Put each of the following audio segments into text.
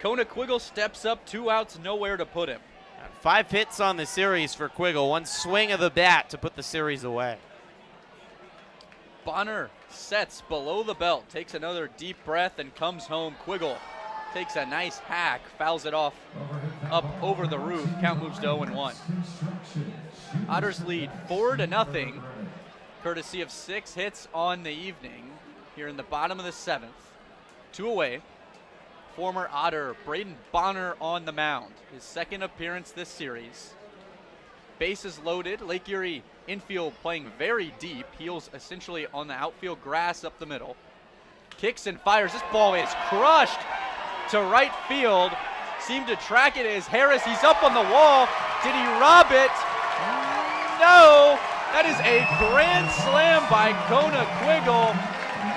Kona Quiggle steps up, 2 outs, nowhere to put him. 5 hits on the series for Quiggle. 1 swing of the bat to put the series away. Bonner sets below the belt, takes another deep breath and comes home. Quiggle takes a nice hack, fouls it off up over the roof. Count moves to 0-1. Otters lead 4-0, courtesy of 6 hits on the evening here in the bottom of the 7th. 2 away. Former Otter Braden Bonner on the mound. His 2nd appearance this series. Bases loaded. Lake Erie infield playing very deep. Heels essentially on the outfield grass up the middle. Kicks and fires. This ball is crushed to right field. Seemed to track it as Harris. He's up on the wall. Did he rob it? No. That is a grand slam by Kona Quiggle.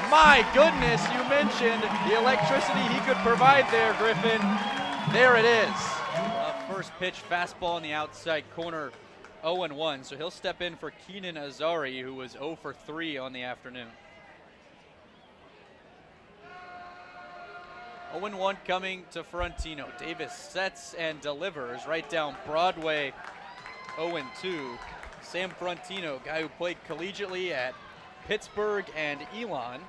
My goodness, you mentioned the electricity he could provide there, Griffin. There it is. First pitch fastball in the outside corner, 0-1. So he'll step in for Keenan Azari, who was 0 for 3 on the afternoon. 0-1 coming to Frontino. Davis sets and delivers right down Broadway, 0-2. Sam Frontino, guy who played collegiately at Pittsburgh and Elon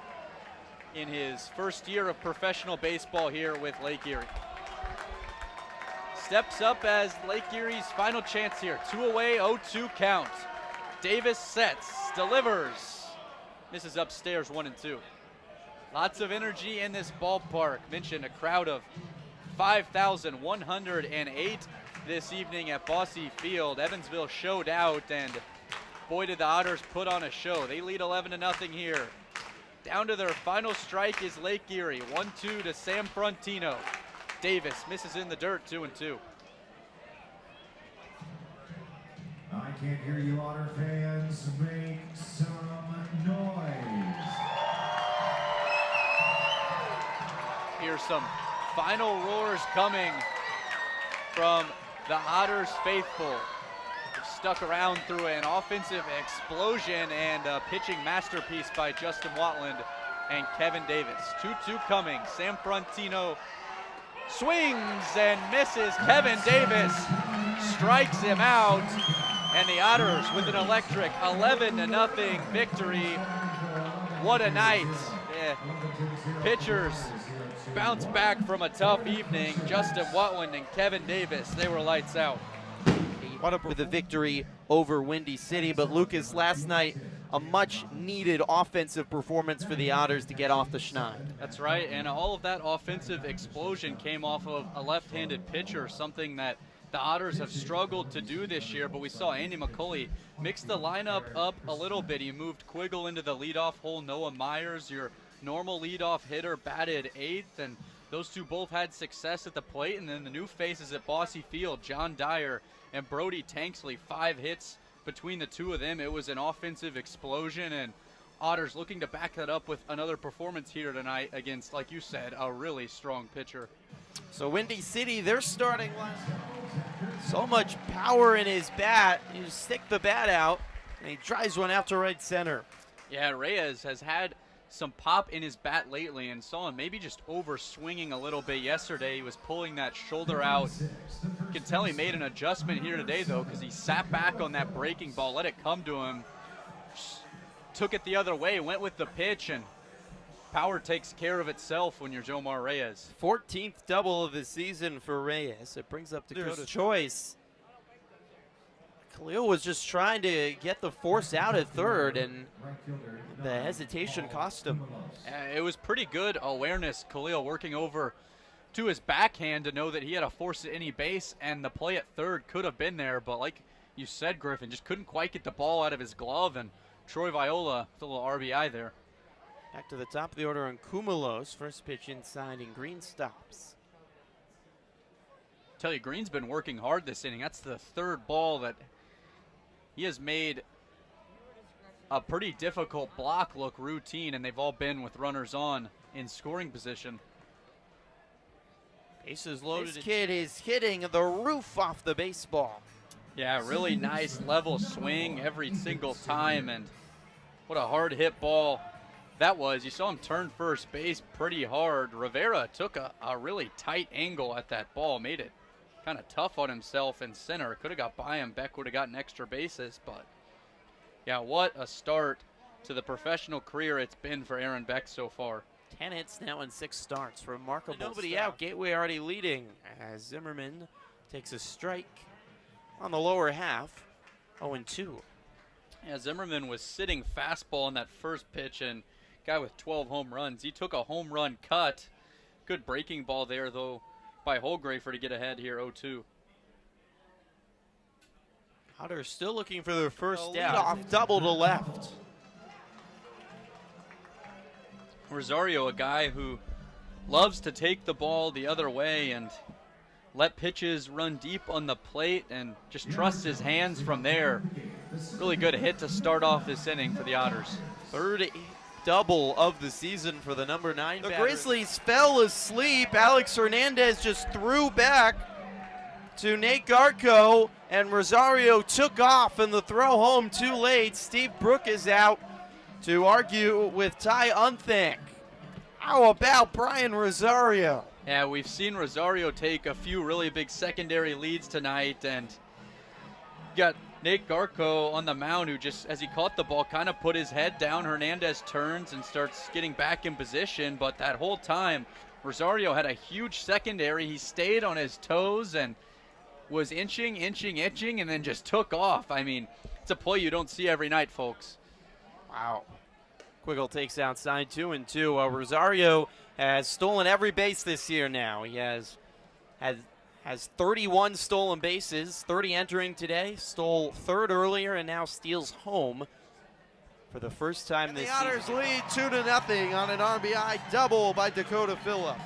in his first year of professional baseball here with Lake Erie. Steps up as Lake Erie's final chance here. 2 away, 0-2 count. Davis sets, delivers, misses upstairs, 1-2. Lots of energy in this ballpark. Mentioned a crowd of 5,108 this evening at Bosse Field. Evansville showed out, and boy did the Otters put on a show. They lead 11-0 here. Down to their final strike is Lake Erie. 1-2 to Sam Frontino. Davis misses in the dirt, 2-2. I can't hear you, Otter fans. Make some noise. Here's some final roars coming from the Otters faithful. Stuck around through an offensive explosion and a pitching masterpiece by Justin Watland and Kevin Davis. 2-2 coming. Sam Frontino swings and misses. Kevin Davis strikes him out, and the Otters with an electric 11-0 victory. What a night. Yeah. Pitchers bounce back from a tough evening. Justin Watland and Kevin Davis, they were lights out. With a victory over Windy City, but Lucas, last night, a much-needed offensive performance for the Otters to get off the schneid. That's right, and all of that offensive explosion came off of a left-handed pitcher, something that the Otters have struggled to do this year, but we saw Andy McCulley mix the lineup up a little bit. He moved Quiggle into the leadoff hole. Noah Myers, your normal leadoff hitter, batted 8th, and those two both had success at the plate. And then the new faces at Bosse Field, John Dyer and Brody Tanksley, 5 hits between the two of them. It was an offensive explosion, and Otters looking to back that up with another performance here tonight against, like you said, a really strong pitcher. So Windy City, they're starting so much power in his bat. You stick the bat out, and he drives one out to right center. Yeah, Reyes has had some pop in his bat lately, and saw him maybe just over swinging a little bit yesterday. He was pulling that shoulder out. You can tell he made an adjustment here today, though, because he sat back on that breaking ball, let it come to him, took it the other way, went with the pitch, and power takes care of itself when you're Jomar Reyes. 14th double of the season for Reyes. It brings up Dakota's choice. Khalil was just trying to get the force out at third, and the hesitation cost him. It was pretty good awareness. Khalil working over to his backhand to know that he had a force at any base, and the play at third could have been there, but like you said, Griffin, just couldn't quite get the ball out of his glove, and Troy Viola with a little RBI there. Back to the top of the order on Kumulos. First pitch inside, and Green stops. Tell you, Green's been working hard this inning. That's the 3rd ball that he has made a pretty difficult block look routine, and they've all been with runners on in scoring position. Bases loaded. This kid is hitting the roof off the baseball. Yeah, really nice level swing every single time, and what a hard hit ball That was, you saw him turn first base pretty hard. Rivera took a really tight angle at that ball, made it kind of tough on himself in center. Could have got by him. Beck would have gotten extra bases, but yeah, what a start to the professional career it's been for Aaron Beck so far. 10 hits now in 6 starts. Remarkable. Nobody start. out. Gateway already leading as Zimmerman takes a strike on the lower half. 0-2. Yeah, Zimmerman was sitting fastball on that first pitch, and guy with 12 home runs. He took a home run cut. Good breaking ball there, though, by Holgrafer to get ahead here, 0-2. Otters still looking for their first out. Off double to left. Rosario, a guy who loves to take the ball the other way and let pitches run deep on the plate and just trusts his hands from there. Really good hit to start off this inning for the Otters. Third double of the season for the number 9 batter. The Grizzlies fell asleep. Alex Hernandez just threw back to Nate Garko, and Rosario took off in the throw home too late. Steve Brook is out to argue with Ty Unthink. How about Brian Rosario? Yeah, we've seen Rosario take a few really big secondary leads tonight, and got Nate Garko on the mound, who just, as he caught the ball, kind of put his head down. Hernandez turns and starts getting back in position, but that whole time, Rosario had a huge secondary. He stayed on his toes and was inching, and then just took off. I mean, it's a play you don't see every night, folks. Wow. Quiggle takes outside 2-2. Rosario has stolen every base this year now. He has 31 stolen bases, 30 entering today, stole third earlier, and now steals home for the first time this season. The Otters lead 2-0 on an RBI double by Dakota Phillips.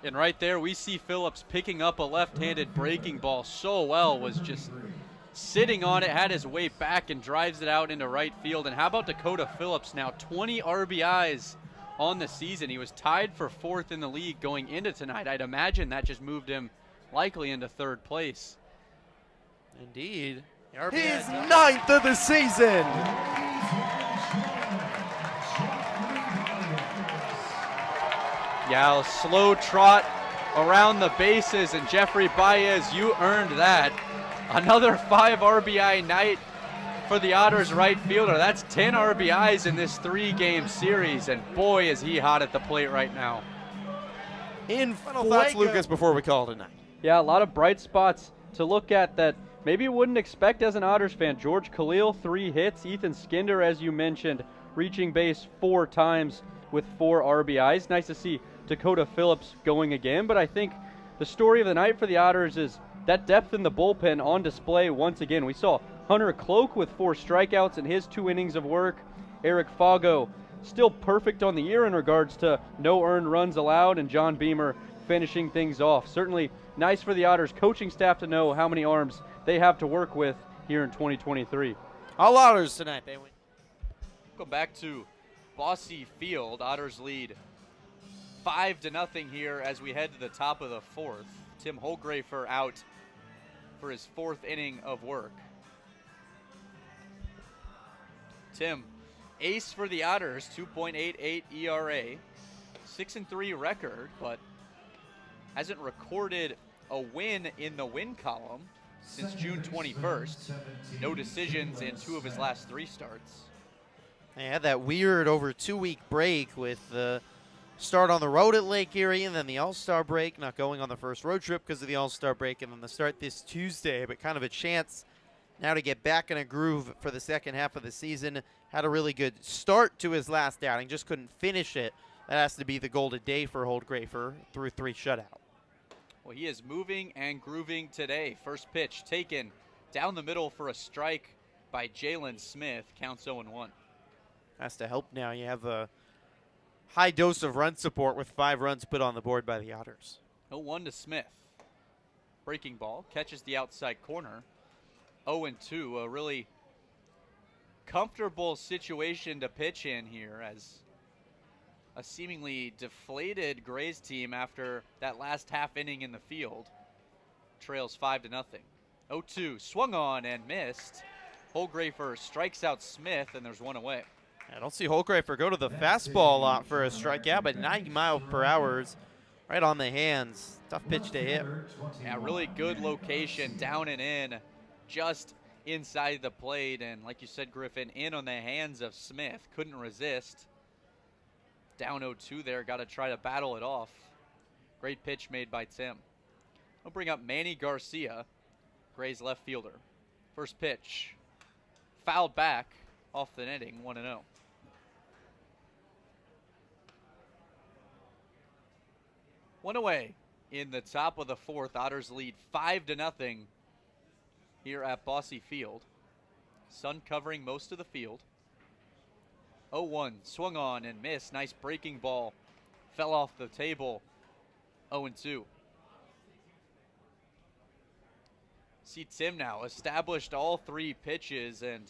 And right there, we see Phillips picking up a left-handed breaking ball so well, was just sitting on it, had his weight back, and drives it out into right field. And how about Dakota Phillips now? 20 RBIs on the season. He was tied for 4th in the league going into tonight. I'd imagine that just moved him likely into 3rd place. Indeed. His 9th of the season. Yeah, a slow trot around the bases, and Jeffrey Baez, you earned that. Another 5 RBI night for the Otters right fielder. That's 10 RBIs in this 3-game series, and boy, is he hot at the plate right now. Final thoughts, Lucas, before we call it a night. Yeah, a lot of bright spots to look at that maybe you wouldn't expect as an Otters fan. George Khalil, 3 hits. Ethan Skinder, as you mentioned, reaching base 4 times with 4 RBIs. Nice to see Dakota Phillips going again, but I think the story of the night for the Otters is that depth in the bullpen on display once again. We saw Hunter Cloak with 4 strikeouts in his 2 innings of work. Eric Fago still perfect on the year in regards to no earned runs allowed, and John Beamer finishing things off. Certainly nice for the Otters coaching staff to know how many arms they have to work with here in 2023. All Otters tonight. They win. Go back to Bossy Field. Otters lead 5-0 here as we head to the top of the 4th. Tim Holgrafer out for his 4th inning of work. Tim, ace for the Otters, 2.88 ERA, 6-3 record, but hasn't recorded a win in the win column since June 21st. No decisions in 2 of his last 3 starts. They had that weird over 2-week break with the start on the road at Lake Erie, and then the All-Star break, not going on the first road trip because of the All-Star break, and then the start this Tuesday, but kind of a chance now to get back in a groove for the second half of the season. Had a really good start to his last outing, just couldn't finish it. That has to be the goal today for Holdgrafer through 3 shutout. Well, he is moving and grooving today. First pitch taken down the middle for a strike by Jalen Smith. Counts 0-1. Has to help now. You have a high dose of run support with 5 runs put on the board by the Otters. 0-1 to Smith. Breaking ball, catches the outside corner. 0-2, a really comfortable situation to pitch in here as a seemingly deflated Grays team after that last half inning in the field trails 5-0. 0-2, swung on and missed. Holgrafer strikes out Smith, and there's one away. I don't see Holgrafer go to the fastball a lot for a strikeout, but 90 miles per hour is right on the hands. Tough pitch to hit. Yeah, really good location, down and in, just inside the plate. And like you said, Griffin, in on the hands of Smith. Couldn't resist. Down 0-2 there, got to try to battle it off. Great pitch made by Tim. We'll bring up Manny Garcia, Gray's left fielder. First pitch, fouled back off the netting, 1-0. One away in the top of the fourth. Otters lead 5-0 here at Bosse Field. Sun covering most of the field. 0-1, swung on and missed. Nice breaking ball. Fell off the table. 0-2. See Tim now established all three pitches, and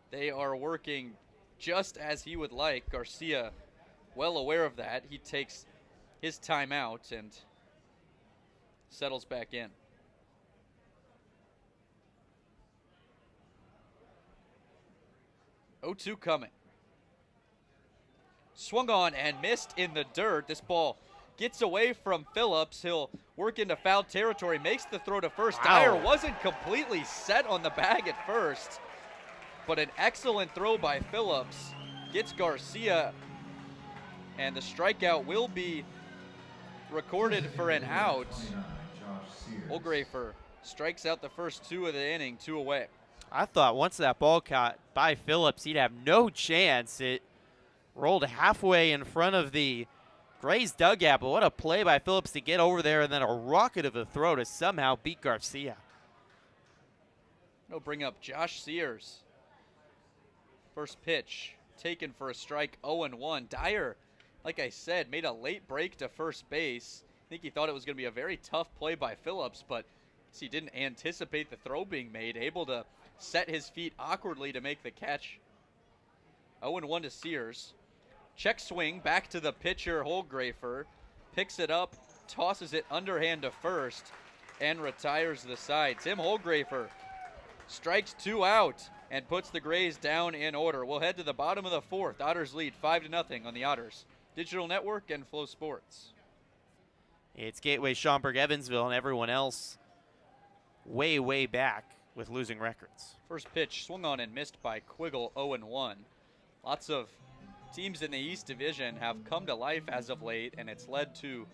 they are working just as he would like. Garcia, well aware of that. He takes his timeout and settles back in. 0-2 coming. Swung on and missed in the dirt. This ball gets away from Phillips. He'll work into foul territory, makes the throw to first. Wow. Dyer wasn't completely set on the bag at first, but an excellent throw by Phillips gets Garcia, and the strikeout will be recorded for an out. Holgrafer strikes out the first two of the inning, 2 away. I thought once that ball caught by Phillips, he'd have no chance. It rolled halfway in front of the Gray's dugout, but what a play by Phillips to get over there, and then a rocket of a throw to somehow beat Garcia. We'll bring up Josh Sears. First pitch taken for a strike, 0-1. Dyer, like I said, made a late break to first base. I think he thought it was going to be a very tough play by Phillips, but he didn't anticipate the throw being made, able to set his feet awkwardly to make the catch. 0-1 to Sears. Check swing back to the pitcher, Holgrafer. Picks it up, tosses it underhand to first, and retires the side. Tim Holgrafer strikes 2 out and puts the Grays down in order. We'll head to the bottom of the fourth. Otters lead 5-0 on the Otters Digital Network and Flow Sports. It's Gateway, Schaumburg, Evansville, and everyone else way, way back with losing records. First pitch swung on and missed by Quiggle, 0-1. Lots of teams in the East Division have come to life as of late, and it's led to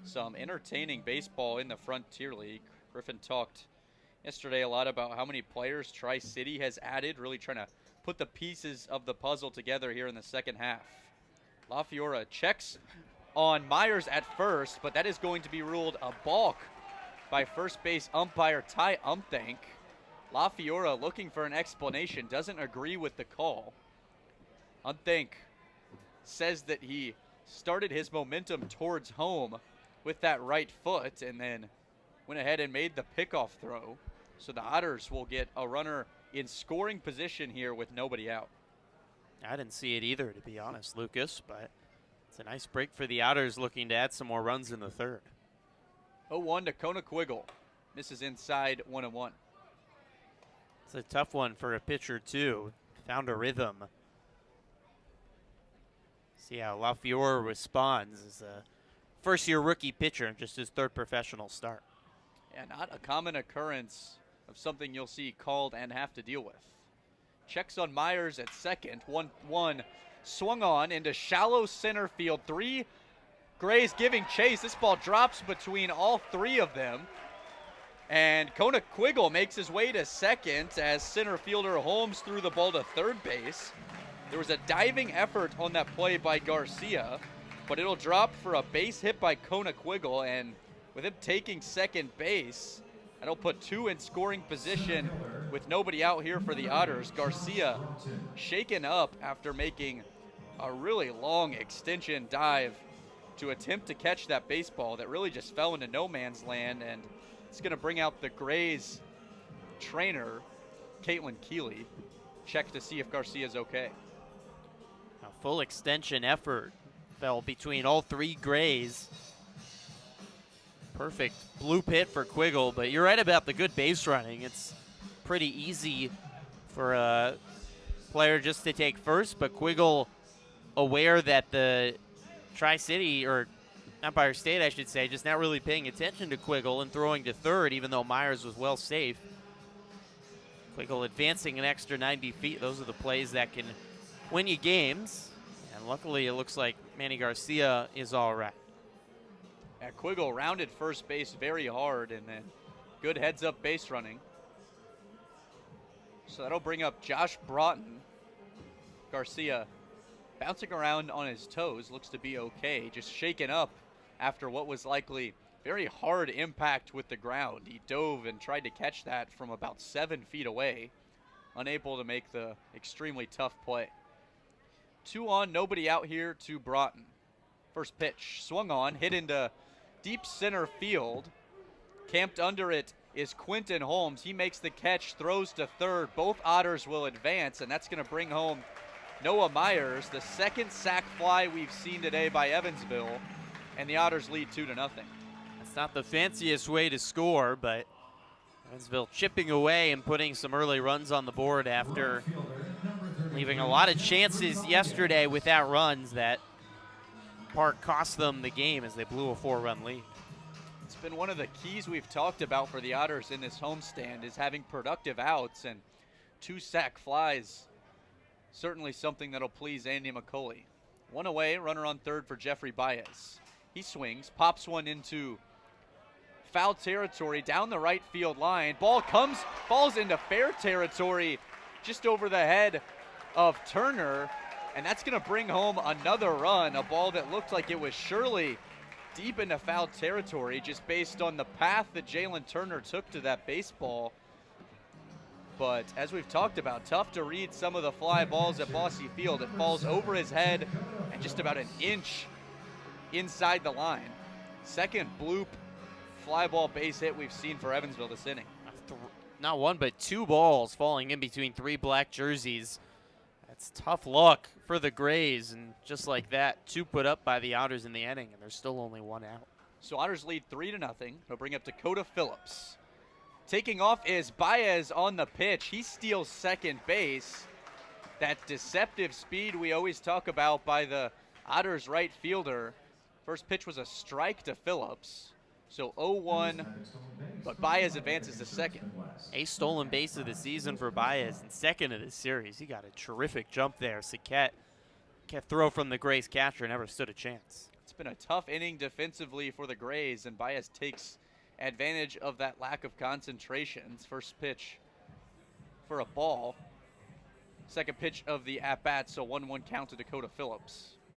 some entertaining baseball in the Frontier League. Griffin talked yesterday a lot about how many players Tri-City has added, really trying to put the pieces of the puzzle together here in the second half. La Fiora checks on Myers at first, but that is going to be ruled a balk by first base umpire Ty Umthank. La Fiora looking for an explanation, doesn't agree with the call. Umthank says that he started his momentum towards home with that right foot and then went ahead and made the pickoff throw. So the Otters will get a runner in scoring position here with nobody out. I didn't see it either, to be honest, Lucas, but it's a nice break for the Otters looking to add some more runs in the third. 0-1 to Kona Quiggle. Misses inside, 1-1. It's a tough one for a pitcher, too. Found a rhythm. See how La Fiora responds as a first-year rookie pitcher, just his third professional start. Yeah, not a common occurrence of something you'll see called and have to deal with. Checks on Myers at second. 1-1 swung on into shallow center field. 3 Grays giving chase. This ball drops between all 3 of them. And Kona Quiggle makes his way to second as center fielder Holmes threw the ball to third base. There was a diving effort on that play by Garcia, but it'll drop for a base hit by Kona Quiggle, and with him taking second base, that'll put 2 in scoring position with nobody out here for the Otters. Garcia shaken up after making a really long extension dive to attempt to catch that baseball that really just fell into no man's land, and it's going to bring out the Grays trainer, Caitlin Keeley, check to see if Garcia's okay. A full extension effort fell between all 3 Grays. Perfect bloop hit for Quiggle, but you're right about the good base running. It's pretty easy for a player just to take first, but Quiggle aware that the Tri-City, or Empire State, I should say, just not really paying attention to Quiggle and throwing to third, even though Myers was well safe. Quiggle advancing an extra 90 feet. Those are the plays that can win you games. And luckily, it looks like Manny Garcia is all right. Yeah, Quiggle rounded first base very hard, and then good heads-up base running. So that'll bring up Josh Broughton. Garcia bouncing around on his toes, looks to be okay, just shaken up after what was likely very hard impact with the ground. He dove and tried to catch that from about 7 feet away, unable to make the extremely tough play. 2 on, nobody out here to Broughton. First pitch, swung on, hit into deep center field. Camped under it is Quinton Holmes. He makes the catch, throws to third. Both Otters will advance, and that's going to bring home Noah Myers, the second sac fly we've seen today by Evansville, and the Otters lead 2-0. It's not the fanciest way to score, but Evansville chipping away and putting some early runs on the board after leaving a lot of chances yesterday without runs. That part cost them the game as they blew a 4-run lead. It's been one of the keys we've talked about for the Otters in this homestand is having productive outs, and 2 sac flies, certainly something that'll please Andy McCulley. 1 away, runner on third for Jeffrey Baez. He swings, pops one into foul territory down the right field line. Ball falls into fair territory just over the head of Turner, and that's going to bring home another run. A ball that looked like it was surely deep into foul territory just based on the path that Jalen Turner took to that baseball. But as we've talked about, tough to read some of the fly balls at Bosse Field. It falls over his head and just about an inch inside the line. Second bloop fly ball base hit we've seen for Evansville this inning. Not 1, but 2 balls falling in between 3 black jerseys. That's tough luck for the Grays, and just like that, 2 put up by the Otters in the inning, and there's still only 1 out. So Otters lead 3-0. They'll bring up Dakota Phillips. Taking off is Baez on the pitch. He steals second base. That deceptive speed we always talk about by the Otters right fielder. First pitch was a strike to Phillips. So 0-1, but Baez advances to second. A stolen base of the season for Baez and second of the series. He got a terrific jump there. Saquette throw from the Grays catcher, never stood a chance. It's been a tough inning defensively for the Grays, and Baez takes advantage of that lack of concentration. First pitch for a ball. Second pitch of the at-bat, so 1-1 count to Dakota Phillips.